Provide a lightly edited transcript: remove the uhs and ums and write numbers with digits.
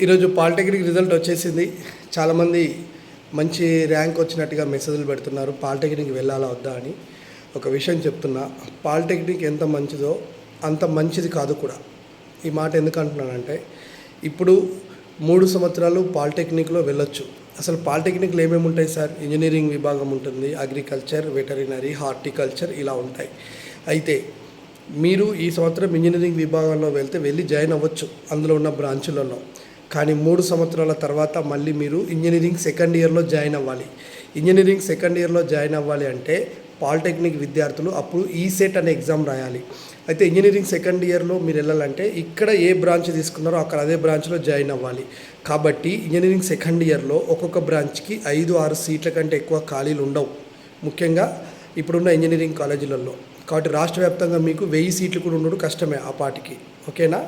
ఈరోజు polytechnic result వచ్చేసింది. చాలామంది మంచి ర్యాంక్ వచ్చినట్టుగా మెసేజ్లు పెడుతున్నారు, పాలిటెక్నిక్ వెళ్ళాలా వద్దా అని. ఒక విషయం చెప్తున్నా, పాలిటెక్నిక్ ఎంత మంచిదో అంత మంచిది కాదు కూడా. ఈ మాట ఎందుకు అంటున్నానంటే, ఇప్పుడు 3 సంవత్సరాలు పాలిటెక్నిక్లో వెళ్ళొచ్చు. అసలు పాలిటెక్నిక్లో ఏమేమి ఉంటాయి సార్? ఇంజనీరింగ్ విభాగం ఉంటుంది, అగ్రికల్చర్, వెటరినరీ, హార్టికల్చర్ ఇలా ఉంటాయి. అయితే మీరు ఈ సంవత్సరం ఇంజనీరింగ్ విభాగంలో వెళ్ళి జాయిన్ అవ్వచ్చు అందులో ఉన్న బ్రాంచులలో. కానీ 3 సంవత్సరాల తర్వాత మళ్ళీ మీరు ఇంజనీరింగ్ సెకండ్ ఇయర్లో జాయిన్ అవ్వాలి. ఇంజనీరింగ్ సెకండ్ ఇయర్లో జాయిన్ అవ్వాలి అంటే పాలిటెక్నిక్ విద్యార్థులు అప్పుడు ఈసెట్ అనే ఎగ్జామ్ రాయాలి. అయితే ఇంజనీరింగ్ సెకండ్ ఇయర్లో మీరు వెళ్ళాలంటే ఇక్కడ ఏ బ్రాంచ్ తీసుకున్నారో అక్కడ అదే బ్రాంచ్లో జాయిన్ అవ్వాలి. కాబట్టి ఇంజనీరింగ్ సెకండ్ ఇయర్లో ఒక్కొక్క బ్రాంచ్కి 5-6 సీట్ల కంటే ఎక్కువ ఖాళీలు ఉండవు, ముఖ్యంగా ఇప్పుడున్న ఇంజనీరింగ్ కాలేజీలలో. కాబట్టి రాష్ట్ర వ్యాప్తంగా మీకు 1000 సీట్లు కూడా ఉండడం కష్టమే ఆ పాటికి. ఓకేనా?